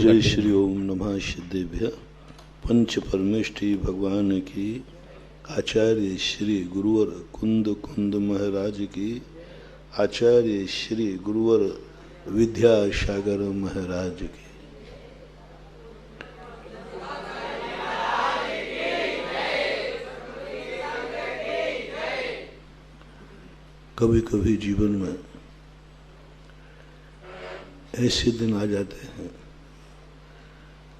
जय श्री ओम नमः सिद्धेभ्य। पंच परमेष्ठी भगवान की, आचार्य श्री गुरुवर कुंद कुंद महाराज की, आचार्य श्री गुरुवर विद्यासागर महाराज की। कभी कभी जीवन में ऐसे दिन आ जाते हैं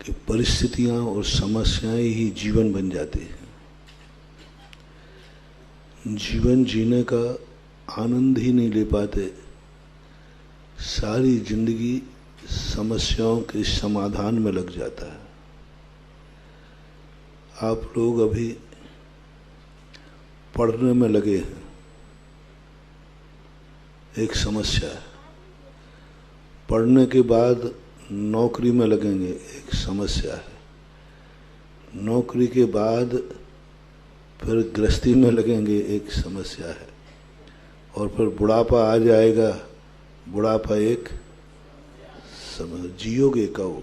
कि परिस्थितियां और समस्याएं ही जीवन बन जाती हैं। जीवन जीने का आनंद ही नहीं ले पाते, सारी जिंदगी समस्याओं के समाधान में लग जाता है। आप लोग अभी पढ़ने में लगे हैं, एक समस्या है। पढ़ने के बाद नौकरी में लगेंगे, एक समस्या है। नौकरी के बाद फिर गृहस्थी में लगेंगे, एक समस्या है। और फिर बुढ़ापा आ जाएगा, बुढ़ापा एक समस्या। जियोगे कब?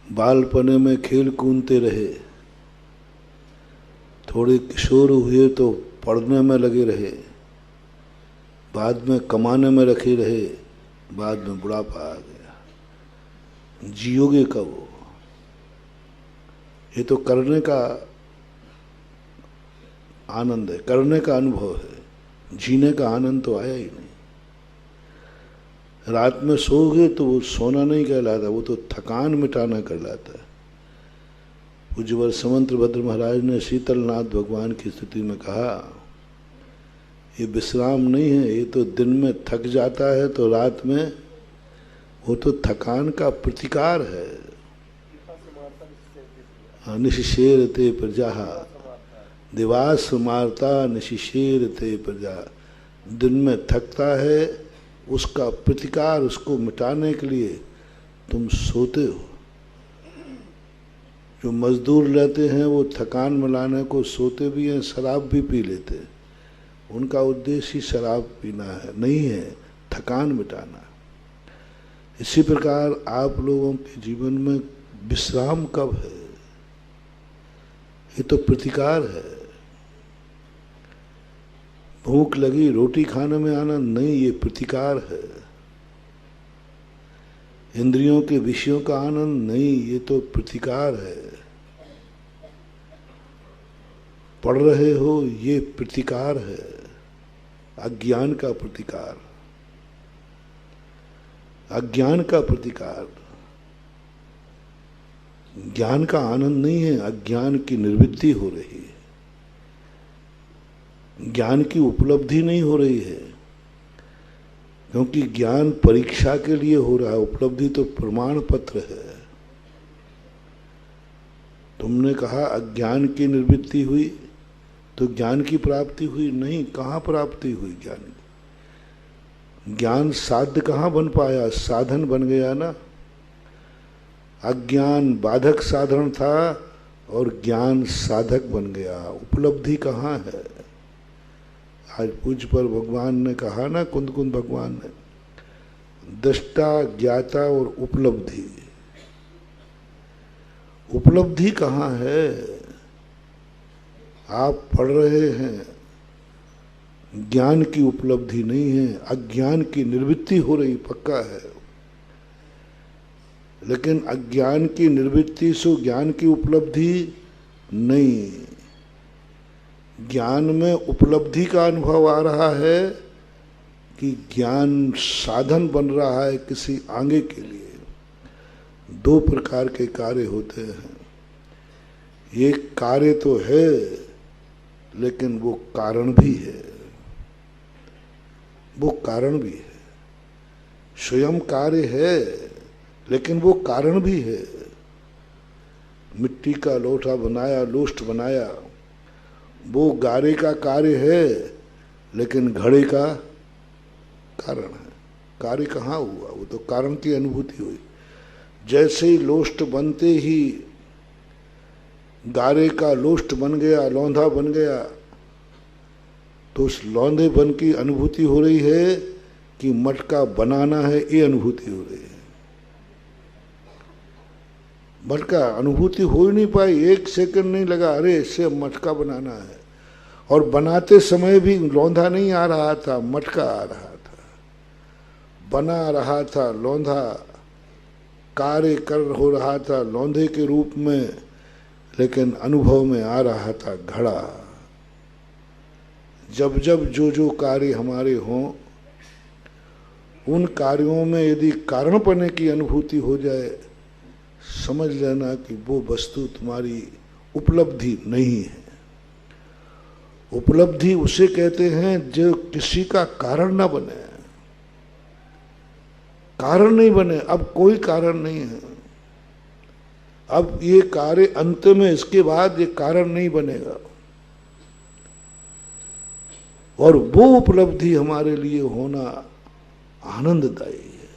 बालपने में खेल कूदते रहे, थोड़े किशोर हुए तो पढ़ने में लगे रहे, बाद में कमाने में रखे रहे, बाद में बुढ़ापा आ गया। जियोगे कब? ये तो करने का आनंद है, करने का अनुभव है। जीने का आनंद तो आया ही नहीं। रात में सोओगे तो वो सोना नहीं कहलाता, वो तो थकान मिटाना कहलाता है। पूज्यवर समंत भद्र महाराज ने शीतलनाथ भगवान की स्तुति में कहा, ये विश्राम नहीं है, ये तो दिन में थक जाता है तो रात में वो तो थकान का प्रतिकार है। निशिशेर ते प्रजा दिवास मारता निशिशेर ते प्रजा। दिन में थकता है, उसका प्रतिकार, उसको मिटाने के लिए तुम सोते हो। जो मजदूर रहते हैं वो थकान मिलाने को सोते भी हैं, शराब भी पी लेते हैं। उनका उद्देश्य ही शराब पीना है नहीं है, थकान मिटाना। इसी प्रकार आप लोगों के जीवन में विश्राम कब है? ये तो प्रतिकार है। भूख लगी, रोटी खाने में आनंद नहीं, ये प्रतिकार है। इंद्रियों के विषयों का आनंद नहीं, ये तो प्रतिकार है। पढ़ रहे हो, ये प्रतिकार है, अज्ञान का प्रतिकार। अज्ञान का प्रतिकार। ज्ञान का आनंद नहीं है, अज्ञान की निर्वृत्ति हो रही है, ज्ञान की उपलब्धि नहीं हो रही है। क्योंकि ज्ञान परीक्षा के लिए हो रहा है, उपलब्धि तो प्रमाण पत्र है। तुमने कहा अज्ञान की निर्वृत्ति हुई तो ज्ञान की प्राप्ति हुई, नहीं। कहाँ प्राप्ति हुई ज्ञान की? ज्ञान साध्य कहाँ बन पाया? साधन बन गया ना। अज्ञान बाधक साधन था और ज्ञान साधक बन गया। उपलब्धि कहाँ है? आज पूज्य पर भगवान ने कहा ना, कुंद कुंद भगवान ने, दृष्टा ज्ञाता और उपलब्धि। उपलब्धि कहाँ है? आप पढ़ रहे हैं, ज्ञान की उपलब्धि नहीं है, अज्ञान की निर्वृत्ति हो रही, पक्का है। लेकिन अज्ञान की निर्वृत्ति से ज्ञान की उपलब्धि नहीं। ज्ञान में उपलब्धि का अनुभव आ रहा है कि ज्ञान साधन बन रहा है किसी आगे के लिए। दो प्रकार के कार्य होते हैं। एक कार्य तो है लेकिन वो कारण भी है, वो कारण भी है। स्वयं कार्य है लेकिन वो कारण भी है। मिट्टी का लोटा बनाया, लोष्ट बनाया, वो गारे का कार्य है लेकिन घड़े का कारण है। कार्य कहाँ हुआ? वो तो कारण की अनुभूति हुई। जैसे ही लोष्ट बनते ही गारे का लोष्ट बन गया, लौंधा बन गया, तो उस लौंधे बन की अनुभूति हो रही है कि मटका बनाना है, ये अनुभूति हो रही है। मटका अनुभूति हो ही नहीं पाई, 1 सेकंड नहीं लगा, अरे इससे मटका बनाना है। और बनाते समय भी लौंधा नहीं आ रहा था, मटका आ रहा था, बना रहा था लौंधा, कार्य कर हो रहा था लौंधे के रूप में, लेकिन अनुभव में आ रहा था घड़ा। जब जब जो जो कार्य हमारे हों, उन कार्यों में यदि कारणपने की अनुभूति हो जाए, समझ लेना कि वो वस्तु तुम्हारी उपलब्धि नहीं है। उपलब्धि उसे कहते हैं जो किसी का कारण ना बने। कारण नहीं बने, अब कोई कारण नहीं है, अब ये कार्य अंत में, इसके बाद ये कारण नहीं बनेगा। और वो उपलब्धि हमारे लिए होना आनंददायी है।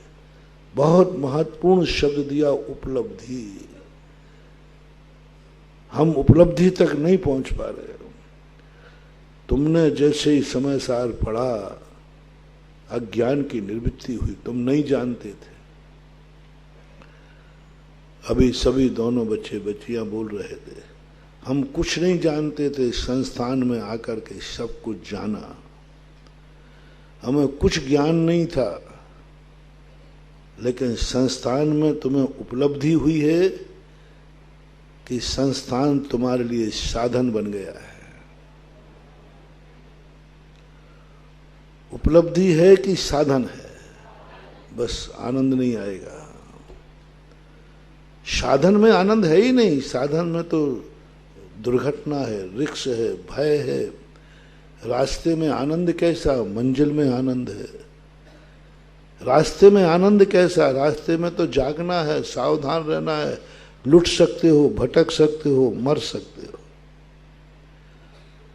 बहुत महत्वपूर्ण शब्द दिया, उपलब्धि। हम उपलब्धि तक नहीं पहुंच पा रहे। तुमने जैसे ही समय सार पढ़ा, अज्ञान की निवृत्ति हुई, तुम नहीं जानते थे। अभी सभी दोनों बच्चे बच्चियां बोल रहे थे, हम कुछ नहीं जानते थे, संस्थान में आकर के सब कुछ जाना। हमें कुछ ज्ञान नहीं था, लेकिन संस्थान में तुम्हें उपलब्धि हुई है कि संस्थान तुम्हारे लिए साधन बन गया है। उपलब्धि है कि साधन है, बस आनंद नहीं आएगा। साधन में आनंद है ही नहीं, साधन में तो दुर्घटना है, रिक्स है, भय है। रास्ते में आनंद कैसा, मंजिल में आनंद है। रास्ते में आनंद कैसा, रास्ते में तो जागना है, सावधान रहना है, लुट सकते हो, भटक सकते हो, मर सकते हो।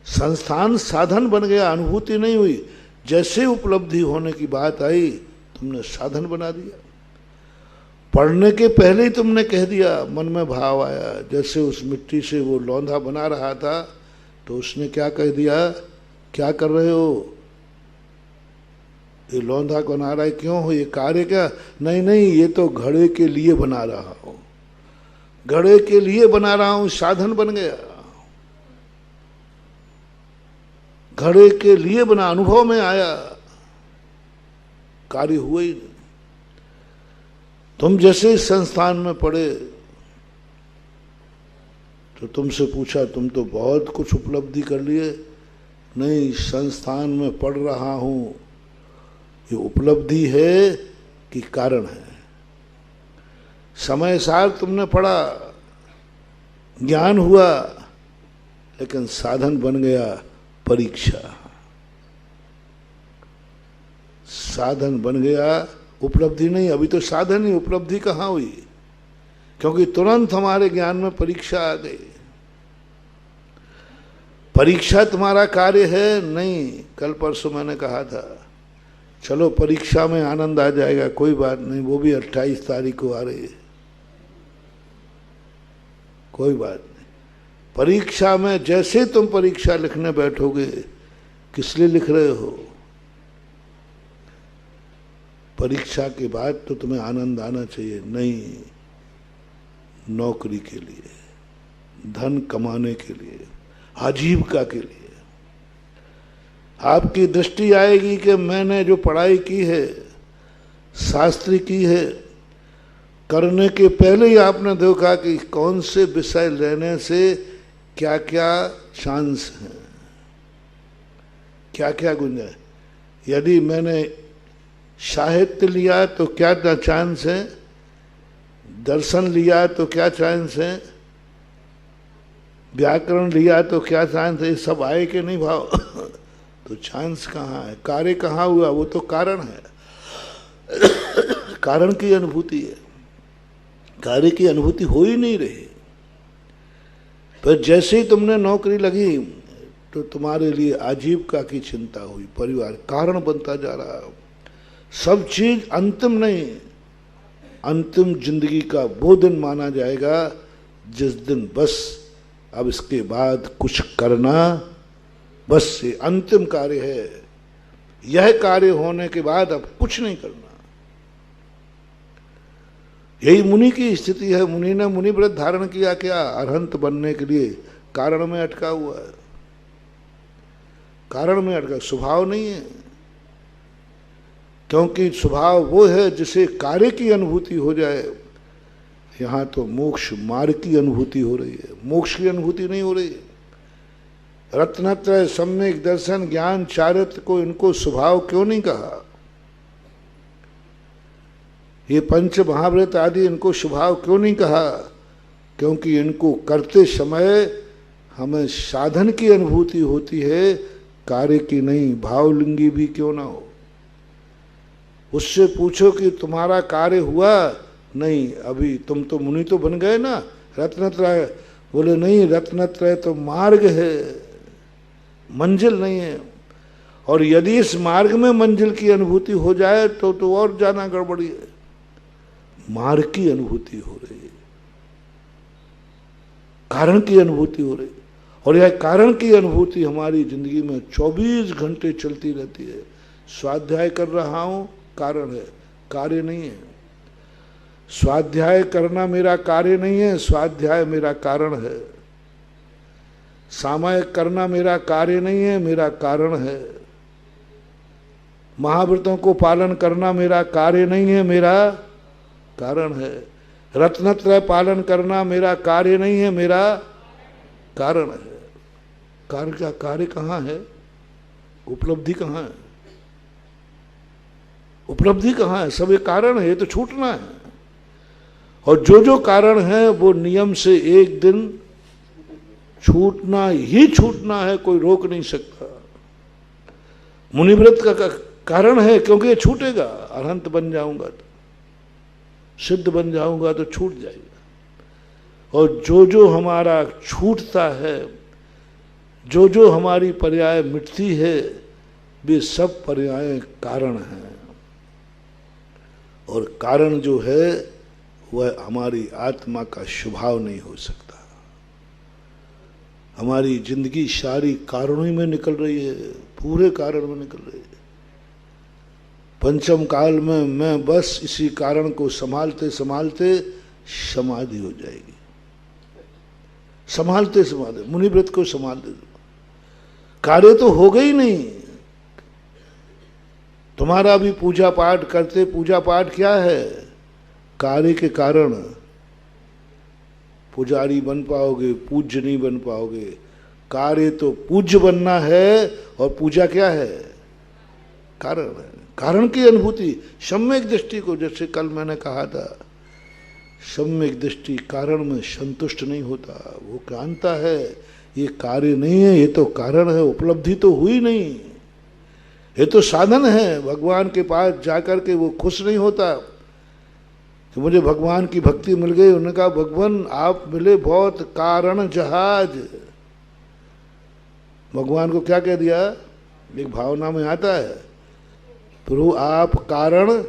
संस्थान साधन बन गया, अनुभूति नहीं हुई। जैसे उपलब्धि होने की बात आई, तुमने साधन बना दिया। पढ़ने के पहले ही तुमने कह दिया, मन में भाव आया। जैसे उस मिट्टी से वो लौंधा बना रहा था, तो उसने क्या कह दिया, क्या कर रहे हो, ये लौंधा बना रहा है, क्यों हो, ये कार्य क्या, नहीं नहीं, ये तो घड़े के लिए बना रहा हूं, घड़े के लिए बना रहा हूं। साधन बन गया, घड़े के लिए बना, अनुभव में आया, कार्य हुआ ही नहीं। तुम जैसे संस्थान में पढ़े तो तुमसे पूछा, तुम तो बहुत कुछ उपलब्धि कर लिए। नहीं, संस्थान में पढ़ रहा हूं, ये उपलब्धि है कि कारण है। समय सार तुमने पढ़ा, ज्ञान हुआ, लेकिन साधन बन गया परीक्षा। साधन बन गया, उपलब्धि नहीं। अभी तो साधन ही, उपलब्धि कहाँ हुई, क्योंकि तुरंत हमारे ज्ञान में परीक्षा आ गई। परीक्षा तुम्हारा कार्य है नहीं। कल परसों मैंने कहा था, चलो परीक्षा में आनंद आ जाएगा, कोई बात नहीं, वो भी 28 तारीख को आ रही है, कोई बात नहीं। परीक्षा में जैसे तुम परीक्षा लिखने बैठोगे, किस लिए लिख रहे हो, परीक्षा के बाद तो तुम्हें आनंद आना चाहिए। नहीं, नौकरी के लिए, धन कमाने के लिए, आजीविका के लिए। आपकी दृष्टि आएगी कि मैंने जो पढ़ाई की है, शास्त्र की है, करने के पहले ही आपने देखा कि कौन से विषय लेने से क्या क्या चांस हैं, क्या क्या गुंजाइश। यदि मैंने साहित्य लिया तो क्या चांस है, दर्शन लिया तो क्या चांस है, व्याकरण लिया तो क्या चांस है, ये सब आए कि नहीं भाव तो चांस कहाँ है, कार्य कहाँ हुआ, वो तो कारण है। कारण की अनुभूति है, कार्य की अनुभूति हो ही नहीं रही। पर जैसे ही तुमने नौकरी लगी तो तुम्हारे लिए आजीविका की चिंता हुई, परिवार कारण बनता जा रहा है। सब चीज अंतिम नहीं, अंतिम जिंदगी का वो दिन माना जाएगा जिस दिन बस अब इसके बाद कुछ करना, बस ये अंतिम कार्य है। यह कार्य होने के बाद अब कुछ नहीं करना। यही मुनि की स्थिति है। मुनि ने मुनि व्रत धारण किया क्या? अरहंत बनने के लिए कारण में अटका हुआ है, कारण में अटका, स्वभाव नहीं है। क्योंकि स्वभाव वो है जिसे कार्य की अनुभूति हो जाए। यहाँ तो मोक्ष मार्ग की अनुभूति हो रही है, मोक्ष की अनुभूति नहीं हो रही है। रत्नत्रय, सम्यक दर्शन, ज्ञान, चारित्र को इनको स्वभाव क्यों नहीं कहा? ये पंच महाव्रत आदि इनको स्वभाव क्यों नहीं कहा? क्योंकि इनको करते समय हमें साधन की अनुभूति होती है, कार्य की नहीं। भावलिंगी भी क्यों ना हो, उससे पूछो कि तुम्हारा कार्य हुआ? नहीं, अभी तुम तो मुनि तो बन गए ना। रत्नत्रय, बोले नहीं, रत्नत्रय तो मार्ग है, मंजिल नहीं है। और यदि इस मार्ग में मंजिल की अनुभूति हो जाए तो और ज्यादा गड़बड़ी है। मार्ग की अनुभूति हो रही है, कारण की अनुभूति हो रही है। और यह कारण की अनुभूति हमारी जिंदगी में 24 घंटे चलती रहती है। स्वाध्याय कर रहा हूं, कारण है, कार्य नहीं है। स्वाध्याय करना मेरा कार्य नहीं है, स्वाध्याय मेरा कारण है। सामायिक करना मेरा कार्य नहीं है, मेरा कारण है। महाव्रतों को पालन करना मेरा कार्य नहीं है, मेरा कारण है। रत्नत्रय पालन करना मेरा कार्य नहीं है, मेरा कारण है। कार्य का कार्य कहाँ है? उपलब्धि कहाँ है? उपलब्धि कहाँ है? सब ये कारण है, ये तो छूटना है। और जो कारण है वो नियम से एक दिन छूटना ही छूटना है, कोई रोक नहीं सकता। मुनिव्रत का कारण है, क्योंकि ये छूटेगा। अरहंत बन जाऊंगा तो, सिद्ध बन जाऊंगा तो छूट जाएगा। और जो हमारा छूटता है, जो हमारी पर्याय मिटती है, वे सब पर्याय कारण हैं। और कारण जो है वह हमारी आत्मा का स्वभाव नहीं हो सकता। हमारी जिंदगी सारी कारणों में निकल रही है, पूरे कारण में निकल रही है। पंचम काल में मैं बस इसी कारण को संभालते संभालते समाधि हो जाएगी। संभालते संभालते मुनिव्रत को संभालते, कार्य तो हो गई नहीं। तुम्हारा भी पूजा पाठ करते, पूजा पाठ क्या है? कार्य के कारण पुजारी बन पाओगे, पूज्य नहीं बन पाओगे। कार्य तो पूज्य बनना है, और पूजा क्या है? कारण है। कारण की अनुभूति, सम्यक दृष्टि को, जैसे कल मैंने कहा था, सम्यक दृष्टि कारण में संतुष्ट नहीं होता। वो जानता है ये कार्य नहीं है, ये तो कारण है। उपलब्धि तो हुई नहीं, ये तो साधन है। भगवान के पास जाकर के वो खुश नहीं होता कि मुझे भगवान की भक्ति मिल गई। उन्होंने कहा भगवान आप मिले बहुत कारण जहाज। भगवान को क्या कह दिया? एक भावना में आता है, प्रभु आप कारण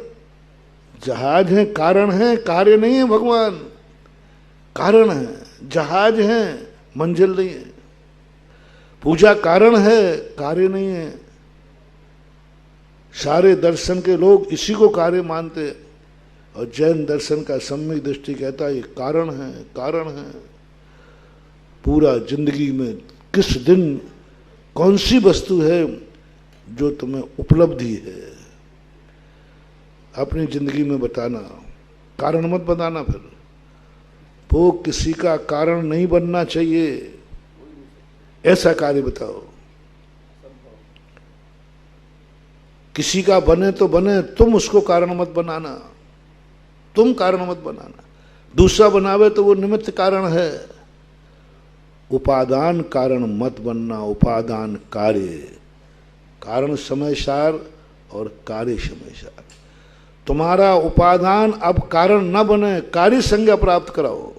जहाज हैं, कारण हैं, कार्य नहीं है। भगवान कारण है, जहाज हैं, मंजिल नहीं है। पूजा कारण है, कार्य नहीं है। सारे दर्शन के लोग इसी को कार्य मानते हैं, और जैन दर्शन का सम्यक दृष्टि कहता है ये कारण है, कारण है। पूरा जिंदगी में किस दिन कौन सी वस्तु है जो तुम्हें उपलब्धि है, अपनी जिंदगी में बताना, कारण मत बताना। फिर वो किसी का कारण नहीं बनना चाहिए, ऐसा कार्य बताओ। किसी का बने तो बने, तुम उसको कारण मत बनाना, तुम कारण मत बनाना। दूसरा बनावे तो वो निमित्त कारण है। उपादान कारण मत बनना, उपादान कार्य। कारण समयसार और कार्य समयसार। तुम्हारा उपादान अब कारण न बने, कार्य संज्ञा प्राप्त कराओ।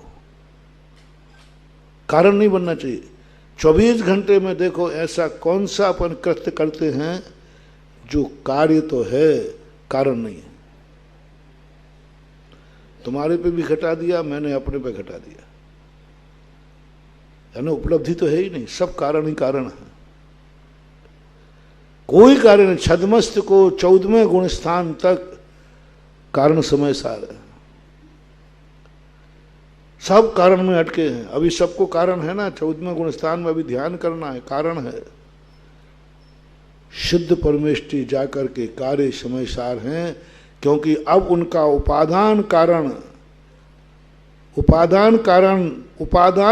कारण नहीं बनना चाहिए। 24 घंटे में देखो ऐसा कौन सा अपन कृत्य करते हैं जो कार्य तो है, कारण नहीं है। तुम्हारे पे भी घटा दिया, मैंने अपने पे घटा दिया, यानी उपलब्धि तो है ही नहीं। सब कारण ही कारण है, कोई कार्य नहीं। छद्मस्त को 14वें गुण स्थान तक कारण समय सार है। सब कारण में अटके हैं। अभी सबको कारण है ना, 14वें गुण स्थान में अभी ध्यान करना है, कारण है। सिद्ध परमेष्टि जाकर के कार्य समय सार हैं, क्योंकि अब उनका उपादान कारण उपादान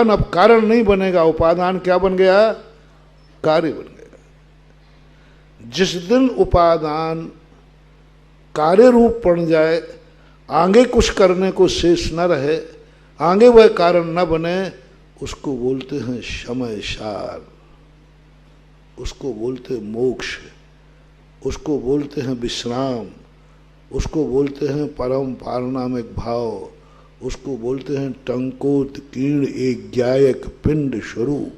अब कारण नहीं बनेगा, उपादान क्या बन गया? कार्य बन गया। जिस दिन उपादान कार्य रूप बन जाए, आगे कुछ करने को शेष न रहे, आगे वह कारण न बने, उसको बोलते हैं समय सार, उसको बोलते हैं मोक्ष, उसको बोलते हैं विश्राम, उसको बोलते हैं परम पारनामिक भाव, उसको बोलते हैं टंकोत कीर्ण एक ज्ञायक पिंड स्वरूप।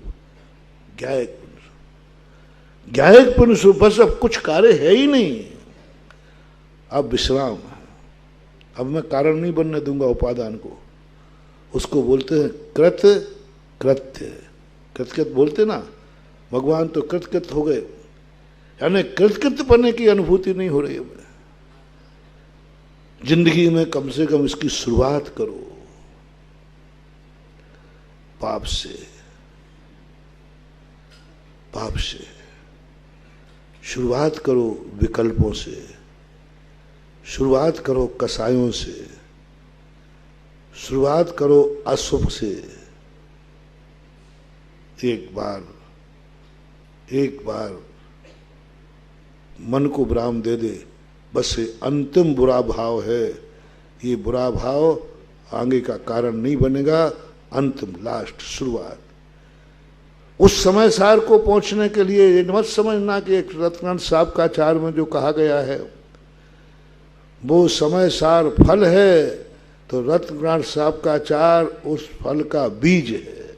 ज्ञायक पिंड स्वरूप, बस अब कुछ कार्य है ही नहीं, अब विश्राम है, अब मैं कारण नहीं बनने दूंगा उपादान को। उसको बोलते हैं कृत्य कृतकृत बोलते ना, भगवान तो कृतकृत हो गए, यानी कृतकृत बनने की अनुभूति नहीं हो रही है। जिंदगी में कम से कम इसकी शुरुआत करो, पाप से शुरुआत करो, विकल्पों से शुरुआत करो, कसायों से शुरुआत करो, अशुभ से। एक बार मन को विराम दे दे, बस ये अंतिम बुरा भाव है, ये बुरा भाव आगे का कारण नहीं बनेगा, अंतिम लास्ट शुरुआत। उस समय सार को पहुंचने के लिए ये मत समझना कि एक रत्नानंद साहब का आचार में जो कहा गया है वो समय सार फल है, तो रत्नानंद साहब का आचार उस फल का बीज है।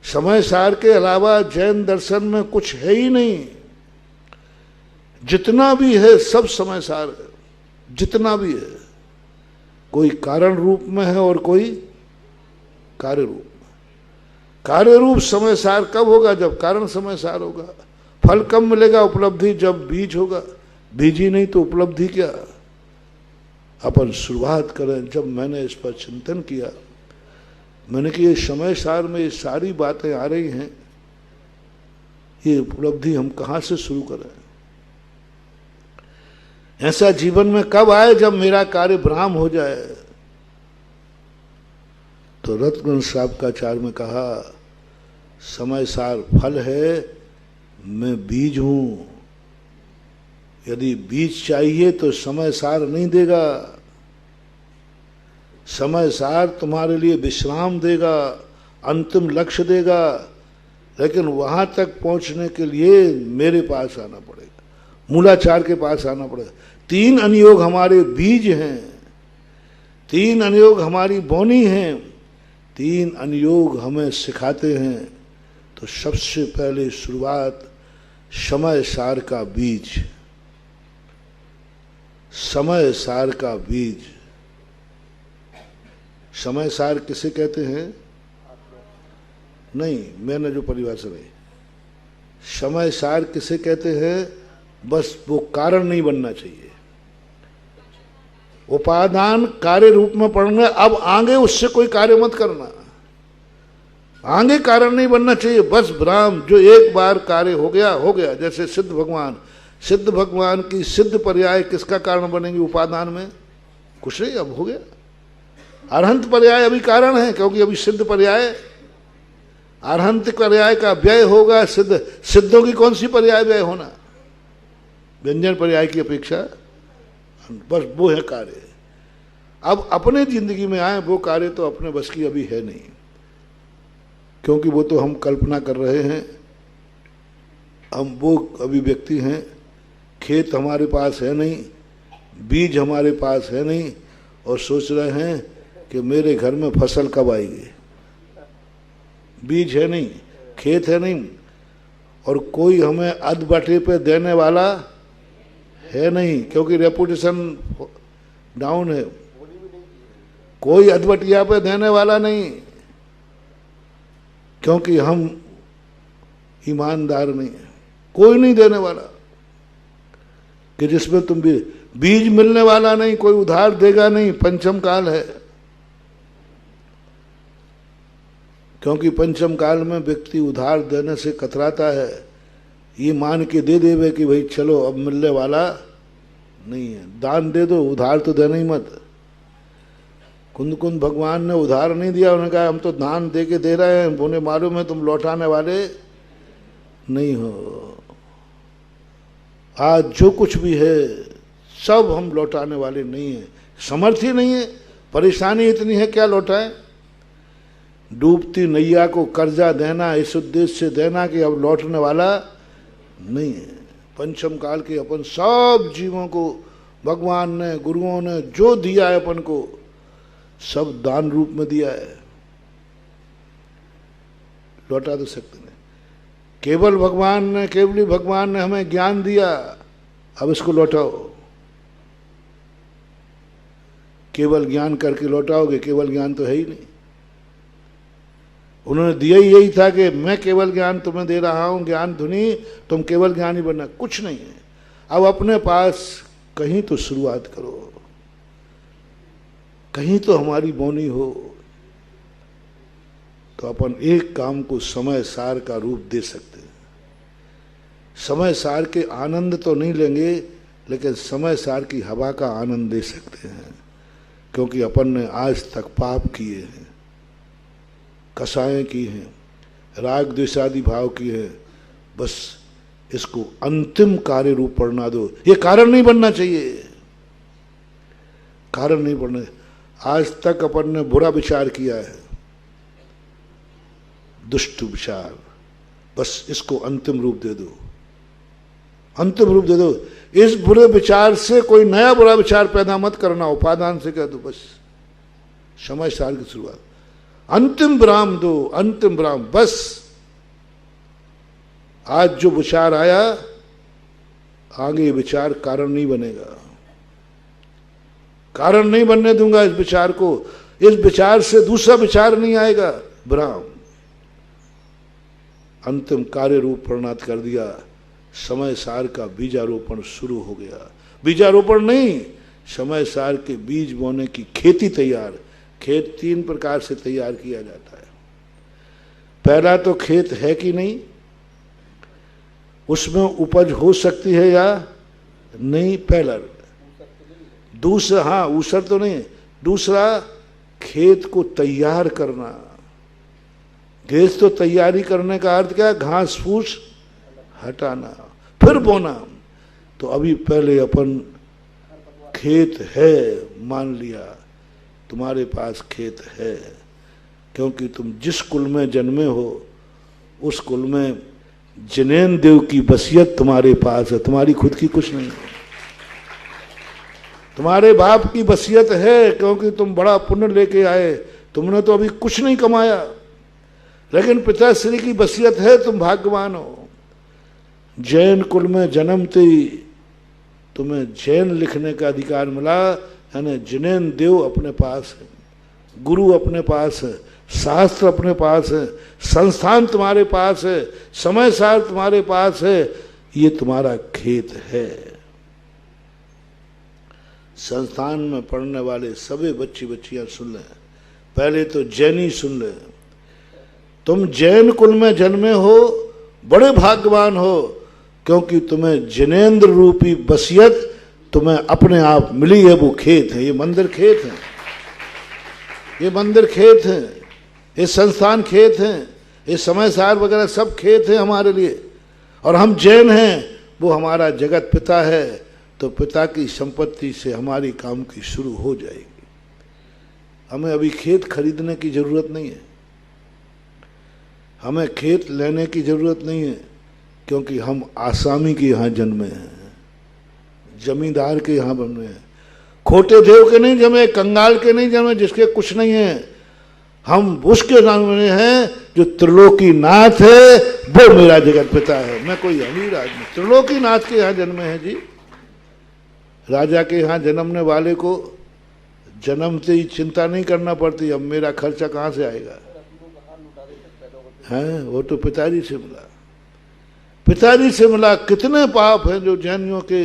समय सार के अलावा जैन दर्शन में कुछ है ही नहीं, जितना भी है सब समय सार है, जितना भी है, कोई कारण रूप में है और कोई कार्य रूप में। कार्य रूप समय सार कब होगा? जब कारण समय सार होगा। फल कब मिलेगा? उपलब्धि जब बीज होगा। बीज ही नहीं तो उपलब्धि क्या? अपन शुरुआत करें। जब मैंने इस पर चिंतन किया, मैंने कि ये समय सार में ये सारी बातें आ रही हैं, ये उपलब्धि हम कहाँ से शुरू करें? ऐसा जीवन में कब आए जब मेरा कार्य ब्राह्म हो जाए? तो रत्नानंद साहब का आचार्य में कहा, समय सार फल है, मैं बीज हूं। यदि बीज चाहिए तो समय सार नहीं देगा। समय सार तुम्हारे लिए विश्राम देगा, अंतिम लक्ष्य देगा, लेकिन वहां तक पहुंचने के लिए मेरे पास आना पड़ेगा, मूलाचार के पास आना पड़ेगा। 3 अनुयोग हमारे बीज हैं, 3 अनुयोग हमारी बोनी हैं, 3 अनुयोग हमें सिखाते हैं। तो सबसे पहले शुरुआत समय सार का बीज, समय सार का बीज। समय सार किसे कहते हैं? नहीं, मैंने जो परिभाषा रही, समय सार किसे कहते हैं? बस वो कारण नहीं बनना चाहिए, उपादान कार्य रूप में पढ़ना। अब आगे उससे कोई कार्य मत करना, आगे कारण नहीं बनना चाहिए, बस ब्राह्म जो एक बार कार्य हो गया हो गया। जैसे सिद्ध भगवान की सिद्ध पर्याय किसका कारण बनेंगी उपादान में? कुछ नहीं, अब हो गया। अरहंत पर्याय अभी कारण है, क्योंकि अभी सिद्ध पर्याय, अरहंत पर्याय का व्यय होगा। सिद्धों की कौन सी पर्याय व्यय होना? व्यंजन पर्याय की अपेक्षा, बस वो है कार्य। अब अपने जिंदगी में आए वो कार्य तो अपने बस की अभी है नहीं, क्योंकि वो तो हम कल्पना कर रहे हैं। हम वो अभी व्यक्ति हैं, खेत हमारे पास है नहीं, बीज हमारे पास है नहीं, और सोच रहे हैं कि मेरे घर में फसल कब आएगी। बीज है नहीं, खेत है नहीं, और कोई हमें अधबटे पे देने वाला है नहीं, क्योंकि रेपुटेशन डाउन है। कोई अधबटिया पे देने वाला नहीं, क्योंकि हम ईमानदार नहीं है। कोई नहीं देने वाला कि जिसमें तुम भी बीज मिलने वाला नहीं, कोई उधार देगा नहीं, पंचम काल है। क्योंकि पंचम काल में व्यक्ति उधार देने से कतराता है, ये मान के दे देवे कि भाई चलो अब मिलने वाला नहीं है, दान दे दो, उधार तो देना ही मत। कुंद कुंद भगवान ने उधार नहीं दिया, उन्होंने कहा हम तो दान दे के दे रहे हैं, उन्हें मालूम है तुम लौटाने वाले नहीं हो। आज जो कुछ भी है सब हम लौटाने वाले नहीं हैं, समर्थ ही नहीं है, परेशानी इतनी है क्या लौटाएं। डूबती नैया को कर्जा देना इस उद्देश्य से देना कि अब लौटने वाला नहीं है। पंचम काल के अपन सब जीवों को भगवान ने, गुरुओं ने जो दिया है अपन को, सब दान रूप में दिया है, लौटा तो सकते नहीं। केवल भगवान ने, केवली भगवान ने हमें ज्ञान दिया, अब इसको लौटाओ। केवल ज्ञान करके लौटाओगे, केवल ज्ञान तो है ही नहीं। उन्होंने दिया ही यही था कि मैं केवल ज्ञान तुम्हें दे रहा हूं, ज्ञान धुनी, तुम केवल ज्ञानी बनना, कुछ नहीं है। अब अपने पास कहीं तो शुरुआत करो, कहीं तो हमारी बोनी हो, तो अपन एक काम को समय सार का रूप दे सकते हैं। समय सार के आनंद तो नहीं लेंगे, लेकिन समय सार की हवा का आनंद दे सकते हैं, क्योंकि अपन ने आज तक पाप किए हैं, कसाएं की हैं, राग द्वेषादि भाव किए हैं। बस इसको अंतिम कार्य रूप पढ़ना दो। ये कारण नहीं बनना चाहिए, कारण नहीं बनना। आज तक अपन ने बुरा विचार किया है, दुष्ट विचार, बस इसको अंतिम रूप दे दो, अंतिम रूप दे दो। इस बुरे विचार से कोई नया बुरा विचार पैदा मत करना, उपादान से कह दो, बस समय सार की शुरुआत, अंतिम विराम दो, अंतिम विराम। बस आज जो विचार आया, आगे विचार कारण नहीं बनेगा, कारण नहीं बनने दूंगा इस विचार को। इस विचार से दूसरा विचार नहीं आएगा, विराम, अंतिम कार्य रूप परिणत कर दिया। समय सार का बीजारोपण शुरू हो गया। बीजारोपण नहीं, समय सार के बीज बोने की खेती तैयार। खेत तीन प्रकार से तैयार किया जाता है। पहला तो खेत है कि नहीं, उसमें उपज हो सकती है या नहीं, पहला। दूसरा, हाँ ऊसर तो नहीं, दूसरा खेत को तैयार करना। खेत तो तैयारी करने का अर्थ क्या है, घास फूस हटाना, फिर बोना। तो अभी पहले अपन खेत है मान लिया, तुम्हारे पास खेत है, क्योंकि तुम जिस कुल में जन्मे हो उस कुल में जिनेन देव की वसीयत तुम्हारे पास है, तुम्हारी खुद की कुछ नहीं है। तुम्हारे बाप की वसीयत है, क्योंकि तुम बड़ा पुण्य लेके आए, तुमने तो अभी कुछ नहीं कमाया, लेकिन पिताश्री की वसीयत है, तुम भाग्यवान हो। जैन कुल में जन्मते ही तुम्हें जैन लिखने का अधिकार मिला, यानी जिनेन देव अपने पास है, गुरु अपने पास है, शास्त्र अपने पास है, संस्थान तुम्हारे पास है, समय सार तुम्हारे पास है, ये तुम्हारा खेत है। संस्थान में पढ़ने वाले सभी बच्ची बच्चियां सुन लें, पहले तो जैनी सुन लें। तुम जैन कुल में जन्मे हो, बड़े भाग्यवान हो, क्योंकि तुम्हें जिनेंद्र रूपी वसीयत तुम्हें अपने आप मिली है। वो खेत है, ये मंदिर खेत है, ये मंदिर खेत है, ये संस्थान खेत है, ये समय सार वगैरह सब खेत है हमारे लिए। और हम जैन हैं, वो हमारा जगत पिता है, तो पिता की संपत्ति से हमारी काम की शुरू हो जाएगी। हमें अभी खेत खरीदने की जरूरत नहीं है, हमें खेत लेने की जरूरत नहीं है, क्योंकि हम आसामी के यहाँ जन्मे हैं, जमींदार के यहाँ बने हैं, खोटे देव के नहीं जन्मे, कंगाल के नहीं जन्मे जिसके कुछ नहीं है। हम उसके जन्मे हैं जो त्रिलोकी नाथ है, वो मेरा जगत पिता है। मैं कोई अमीर आदमी त्रिलोकी नाथ के यहाँ जन्मे हैं जी। राजा के यहाँ जन्मने वाले को जन्म से ही चिंता नहीं करना पड़ती, अब मेरा खर्चा कहाँ से आएगा, हैं? वो तो पिताजी से मिला, पिताजी से मिला। कितने पाप हैं जो जैनियों के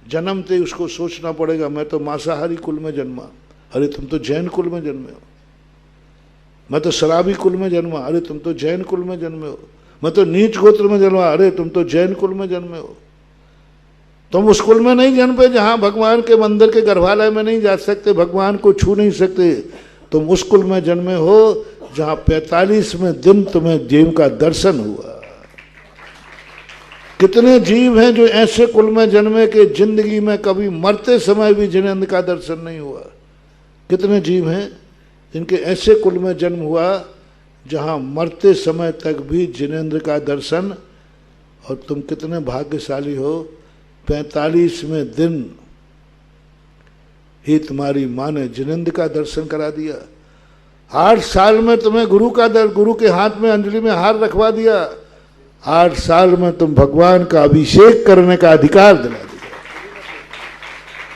जन्मते उसको सोचना पड़ेगा, मैं तो मांसाहारी कुल में जन्मा। अरे तुम तो जैन कुल में जन्मे हो, मैं तो शराबी कुल में जन्मा, अरे तुम तो जैन कुल में जन्मे हो। मैं तो नीच गोत्र में जन्मा, अरे तुम तो जैन कुल में जन्मे हो। तुम उस कुल में नहीं जन्मे जहां भगवान के मंदिर के गर्भालय में नहीं जा सकते, भगवान को छू नहीं सकते। तुम उस कुल में जन्मे हो जहां 45वें दिन तुम्हें देव का दर्शन हुआ। कितने जीव हैं जो ऐसे कुल में जन्मे कि जिंदगी में कभी मरते समय भी जिनेंद्र का दर्शन नहीं हुआ। कितने जीव हैं जिनके ऐसे कुल में जन्म हुआ जहां मरते समय तक भी जिनेंद्र का दर्शन। और तुम कितने भाग्यशाली हो, 45वें दिन ही तुम्हारी माँ ने जिनेंद्र का दर्शन करा दिया। 8 साल में तुम्हें गुरु के हाथ में अंजलि में हार रखवा दिया। 8 साल में तुम भगवान का अभिषेक करने का अधिकार दिला दिया।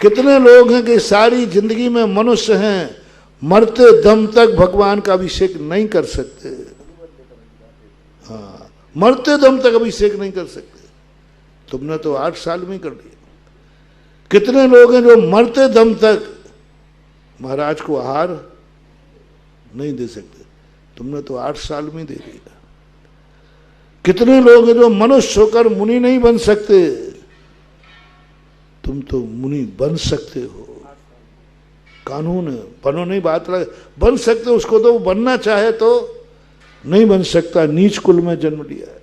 कितने लोग हैं कि सारी जिंदगी में मनुष्य हैं, मरते दम तक भगवान का अभिषेक नहीं कर सकते। हाँ, मरते दम तक अभिषेक नहीं कर सकते। तुमने तो 8 साल में कर दिया। कितने लोग हैं जो मरते दम तक महाराज को आहार नहीं दे सकते, तुमने तो 8 साल में दे दिया। कितने लोग हैं जो मनुष्य होकर मुनि नहीं बन सकते, तुम तो मुनि बन सकते हो। कानून है, बनो नहीं बात लगे, बन सकते उसको तो बनना चाहे तो नहीं बन सकता, नीच कुल में जन्म लिया है।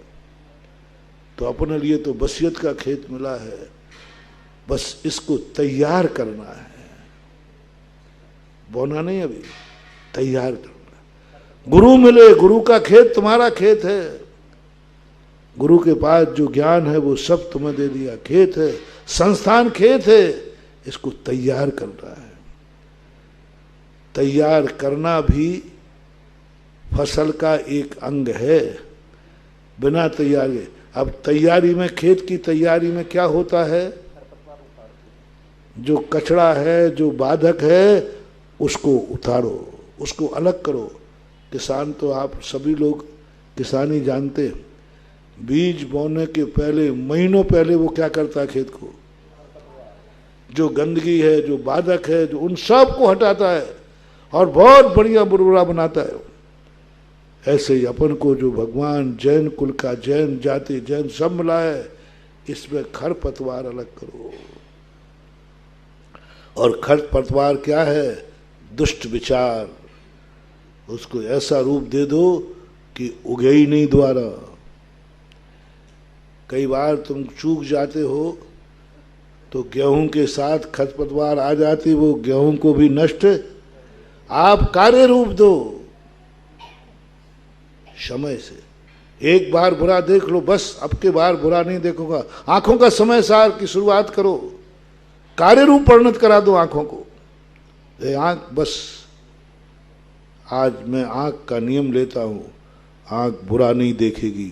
तो अपने लिए तो बसियत का खेत मिला है, बस इसको तैयार करना है। बोना नहीं, अभी तैयार करना। गुरु मिले, गुरु का खेत तुम्हारा खेत है। गुरु के पास जो ज्ञान है वो सब तुम्हें दे दिया, खेत है, संस्थान खेत है, इसको तैयार करना है। तैयार करना भी फसल का एक अंग है। बिना तैयारी, अब तैयारी में, खेत की तैयारी में क्या होता है, जो कचरा है, जो बाधक है, उसको उतारो, उसको अलग करो। किसान तो आप सभी लोग किसानी जानते हैं, बीज बोने के पहले, महीनों पहले वो क्या करता है, खेत को जो गंदगी है, जो बाधक है, जो उन सब को हटाता है और बहुत बढ़िया बुरबुरा बनाता है। ऐसे ही अपन को जो भगवान जैन कुल का, जैन जाति, जैन सब मिला है, इसमें खरपतवार अलग करो। और खरपतवार क्या है, दुष्ट विचार, उसको ऐसा रूप दे दो कि उगे ही नहीं दोबारा। कई बार तुम चूक जाते हो तो गेहूं के साथ खरपतवार आ जाती, वो गेहूं को भी नष्ट आप कार्य रूप दो समय से। एक बार बुरा देख लो, बस अब के बार बुरा नहीं देखूंगा। आंखों का समय सार की शुरुआत करो, कार्य रूप परिणत करा दो आंखों को। ये आंख, बस आज मैं आंख का नियम लेता हूं, आंख बुरा नहीं देखेगी।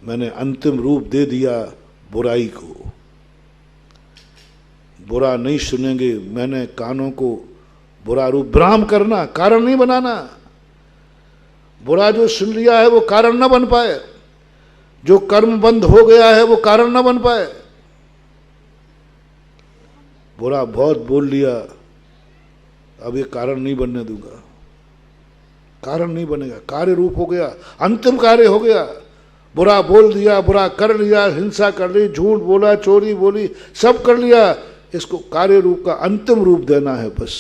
मैंने अंतिम रूप दे दिया बुराई को, बुरा नहीं सुनेंगे। मैंने कानों को बुरा रूप, विराम करना, कारण नहीं बनाना। बुरा जो सुन लिया है वो कारण न बन पाए, जो कर्म बंद हो गया है वो कारण न बन पाए। बुरा बहुत बोल लिया, अब ये कारण नहीं बनने दूंगा, कारण नहीं बनेगा, कार्य रूप हो गया, अंतिम कार्य हो गया। बुरा बोल दिया, बुरा कर लिया, हिंसा कर ली, झूठ बोला, चोरी बोली, सब कर लिया, इसको कार्य रूप का अंतिम रूप देना है, बस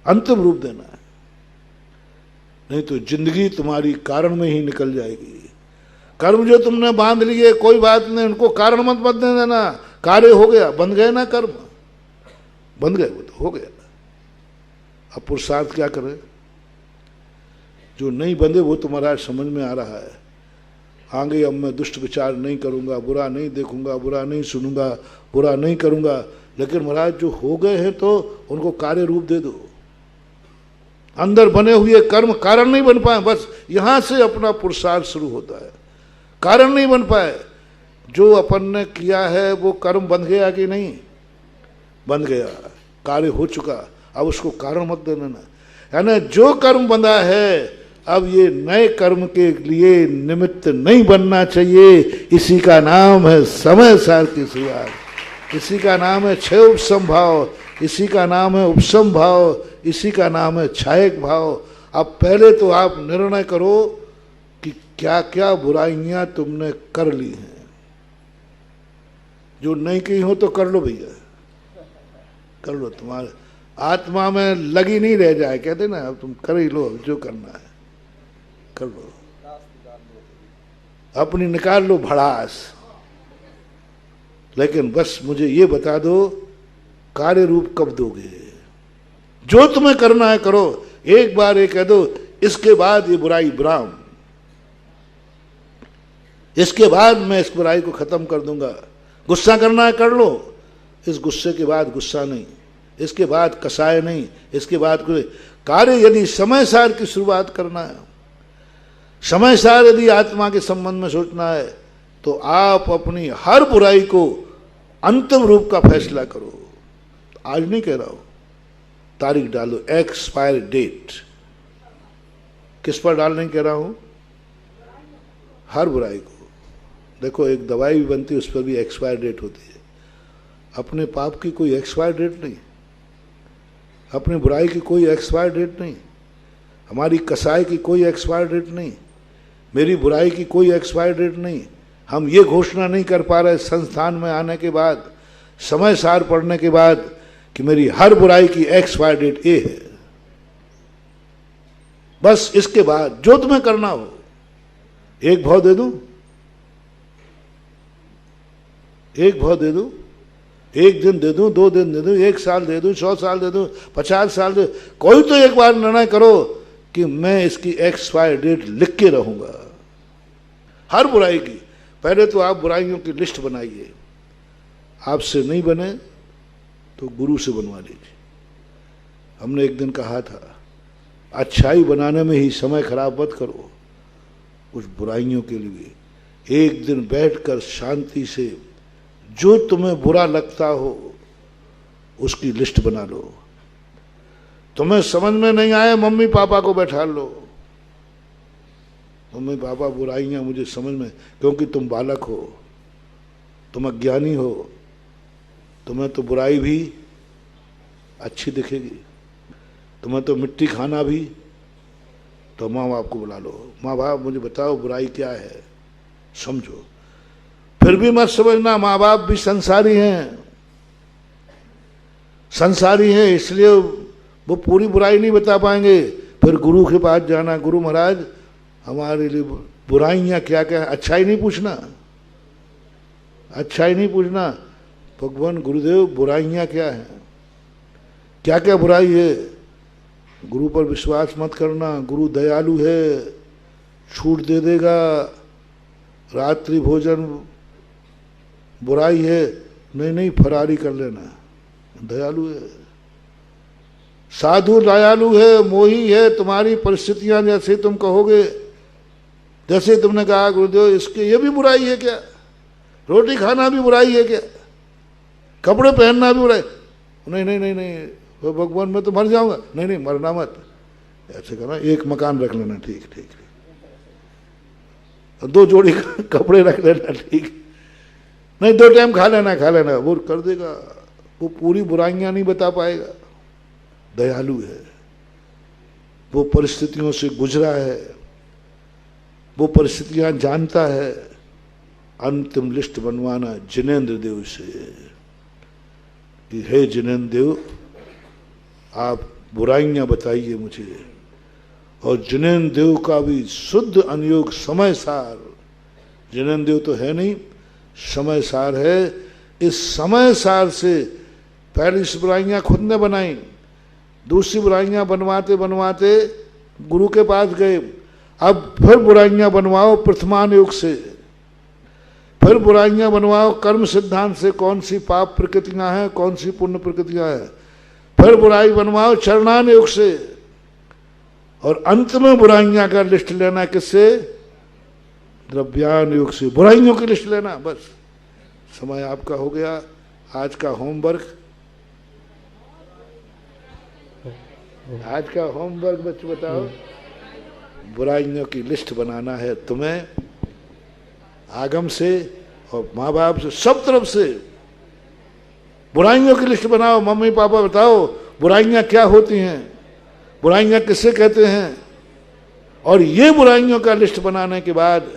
अंतिम रूप देना है। नहीं तो जिंदगी तुम्हारी कारण में ही निकल जाएगी। कर्म जो तुमने बांध लिए, कोई बात नहीं, उनको कारण मत देना, कार्य हो गया, बंध गए ना कर्म, बंध गए, वो तो हो गया। अब पुरुषार्थ क्या करे, जो नहीं बंधे वो तुम्हारा समझ में आ रहा है। आगे अब मैं दुष्ट विचार नहीं करूंगा, बुरा नहीं देखूंगा, बुरा नहीं सुनूंगा, बुरा नहीं करूंगा। लेकिन महाराज जो हो गए हैं तो उनको कार्य रूप दे दो। अंदर बने हुए कर्म कारण नहीं बन पाए, बस यहां से अपना पुरुषार्थ शुरू होता है। कारण नहीं बन पाए, जो अपन ने किया है वो कर्म बंध गया कि नहीं, बंध गया, कार्य हो चुका। अब उसको कारण मत देना, यानी जो कर्म बंधा है अब ये नए कर्म के लिए निमित्त नहीं बनना चाहिए। इसी का नाम है समय सार की शुरुआत, इसी का नाम है क्षय उपसम भाव, इसी का नाम है उपसम भाव, इसी का नाम है छायक भाव। अब पहले तो आप निर्णय करो कि क्या क्या बुराइयां तुमने कर ली हैं। जो नहीं की हो तो कर लो भैया, कर लो, तुम्हारे आत्मा में लगी नहीं रह जाए। कहते ना, अब तुम कर ही लो, जो करना है कर लो, अपनी निकाल लो भड़ास। लेकिन बस मुझे ये बता दो, कार्य रूप कब दोगे? जो तुम्हें करना है करो। एक बार ये कह दो, इसके बाद ये बुराई विराम, इसके बाद मैं इस बुराई को खत्म कर दूंगा। गुस्सा करना है कर लो, इस गुस्से के बाद गुस्सा नहीं, इसके बाद कसाय नहीं, इसके बाद कोई कार्य। यदि समय सार की शुरुआत करना है, समय सार यदि आत्मा के संबंध में सोचना है, तो आप अपनी हर बुराई को अंतिम रूप का फैसला करो। आज नहीं कह रहा हूं, तारीख डालो, एक्सपायर डेट। किस पर डालने कह रहा हूं? हर बुराई को। देखो, एक दवाई भी बनती है, उस पर भी एक्सपायर डेट होती है। अपने पाप की कोई एक्सपायर डेट नहीं, अपनी बुराई की कोई एक्सपायर डेट नहीं, हमारी कसाई की कोई एक्सपायर डेट नहीं, मेरी बुराई की कोई एक्सपायर डेट नहीं। हम ये घोषणा नहीं कर पा रहे संस्थान में आने के बाद, समय सार पढ़ने के बाद, कि मेरी हर बुराई की एक्सपायर डेट ये है। बस इसके बाद जो तुम्हें करना हो, एक भाव दे दूं, एक भाव दे दूं, एक दिन दे दूं, 2 दिन दे दूं, 1 साल दे दूं, 100 साल दे दूं, 50 साल दे, कोई तो एक बार निर्णय करो कि मैं इसकी एक्सपायर डेट लिख के रहूंगा, हर बुराई की। पहले तो आप बुराइयों की लिस्ट बनाइए, आपसे नहीं बने तो गुरु से बनवा लीजिए। हमने एक दिन कहा था, अच्छाई बनाने में ही समय खराब मत करो, कुछ बुराइयों के लिए एक दिन बैठकर शांति से जो तुम्हें बुरा लगता हो उसकी लिस्ट बना लो। तुम्हें समझ में नहीं आए, मम्मी पापा को बैठा लो, मम्मी पापा बुराइयां मुझे समझ में, क्योंकि तुम बालक हो, तुम अज्ञानी हो, तुम्हें तो बुराई भी अच्छी दिखेगी, तुम्हें तो मिट्टी खाना भी। तो माँ बाप को बुला लो, माँ बाप मुझे बताओ बुराई क्या है, समझो। फिर भी मत समझना, माँ बाप भी संसारी हैं, संसारी हैं, इसलिए वो पूरी बुराई नहीं बता पाएंगे। फिर गुरु के पास जाना, गुरु महाराज हमारे लिए बुराइयां क्या क्या है, अच्छाई नहीं पूछना, अच्छाई नहीं पूछना, भगवान गुरुदेव बुराइयां क्या है, क्या क्या बुराई है। गुरु पर विश्वास मत करना, गुरु दयालु है, छूट दे देगा। रात्रि भोजन बुराई है, नहीं नहीं फरारी कर लेना, दयालु है। साधु दयालु है, मोही है, तुम्हारी परिस्थितियां जैसे तुम कहोगे, जैसे तुमने कहा गुरुदेव इसके ये भी बुराई है क्या, रोटी खाना भी बुराई है क्या, कपड़े पहनना भी बुराई, नहीं नहीं नहीं नहीं तो भगवान मैं तो मर जाऊंगा, नहीं नहीं मरना मत, ऐसे करना, एक मकान रख लेना, ठीक ठीक, 2 जोड़ी कपड़े रख लेना, ठीक, नहीं 2 टाइम खा लेना, वो कर देगा, वो पूरी बुराइयां नहीं बता पाएगा। दयालु है, वो परिस्थितियों से गुजरा है, वो परिस्थितियां जानता है। अंतिम लिस्ट बनवाना जिनेंद्र देव से कि हे जिनेंद्र देव आप बुराइयां बताइए मुझे, और जिनेंद्र देव का भी शुद्ध अनुयोग समय सार, जिनेंद्र देव तो है नहीं, समय सार है। इस समय सार से पहली बुराइयां खुद ने बनाई, दूसरी बुराइयां बनवाते बनवाते गुरु के पास गए, अब फिर बुराइयां बनवाओ प्रथमान योग से, फिर बुराइयां बनवाओ कर्म सिद्धांत से, कौन सी पाप प्रकृतियां हैं, कौन सी पुण्य प्रकृतियां हैं, फिर बुराई बनवाओ चरणान योग से, और अंत में बुराइयां का लिस्ट लेना किससे? द्रव्यान योग से, बुराइयों की लिस्ट लेना। बस समय आपका हो गया, आज का होमवर्क, आज का होमवर्क बच्चे बताओ, बुराइयों की लिस्ट बनाना है तुम्हें, आगम से और माँ बाप से, सब तरफ से बुराइयों की लिस्ट बनाओ। मम्मी पापा बताओ बुराइयां क्या होती हैं, बुराइयां किससे कहते हैं। और ये बुराइयों का लिस्ट बनाने के बाद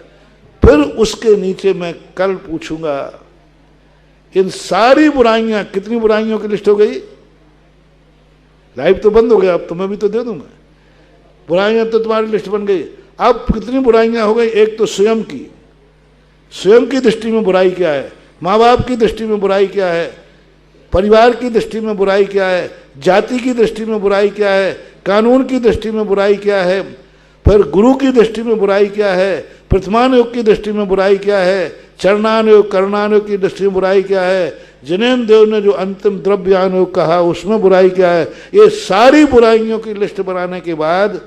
फिर उसके नीचे मैं कल पूछूंगा इन सारी बुराइयां, कितनी बुराइयों की लिस्ट हो गई। लाइव तो बंद हो गया, अब तुम्हें भी तो दे दूं मैं। बुराइयां तो तुम्हारी लिस्ट बन गई। अब कितनी बुराइयां हो गई। एक तो स्वयं की दृष्टि में बुराई क्या है, माँ बाप की दृष्टि में बुराई क्या है, परिवार की दृष्टि में बुराई क्या है, जाति की दृष्टि में बुराई क्या है, कानून की दृष्टि में बुराई क्या है, फिर गुरु की दृष्टि में बुराई क्या है, प्रथमान योग की दृष्टि में बुराई क्या है, चरणान योग करणान योग की दृष्टि में बुराई क्या है, जिनेन्द्र देव ने जो अंतिम द्रव्यान योग कहा उसमें बुराई क्या है। ये सारी बुराइयों की लिस्ट बनाने के बाद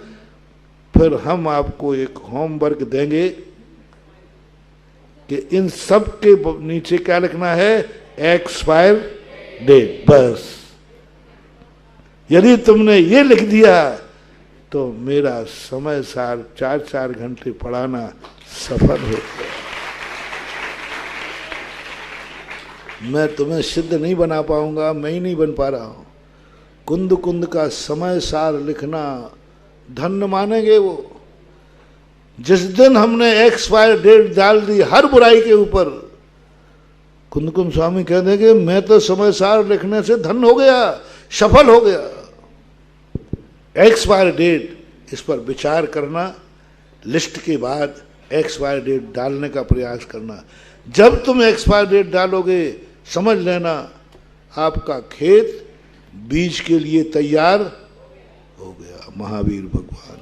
फिर हम आपको एक होमवर्क देंगे कि इन सब के नीचे क्या लिखना है, एक्सपायर डेट। बस यदि तुमने ये लिख दिया तो मेरा समय सार 4-4 घंटे पढ़ाना सफल हो गया। मैं तुम्हें सिद्ध नहीं बना पाऊंगा, मैं ही नहीं बन पा रहा हूं। कुंद कुंद का समय सार लिखना धन्य मानेंगे वो। जिस दिन हमने एक्सपायर डेट डाल दी हर बुराई के ऊपर, कुंद कुंद स्वामी कह देंगे मैं तो समय सार लिखने से धन्य हो गया, सफल हो गया। एक्सपायर डेट, इस पर विचार करना, लिस्ट के बाद एक्सपायर डेट डालने का प्रयास करना। जब तुम एक्सपायर डेट डालोगे समझ लेना आपका खेत बीज के लिए तैयार हो गया। महावीर भगवान।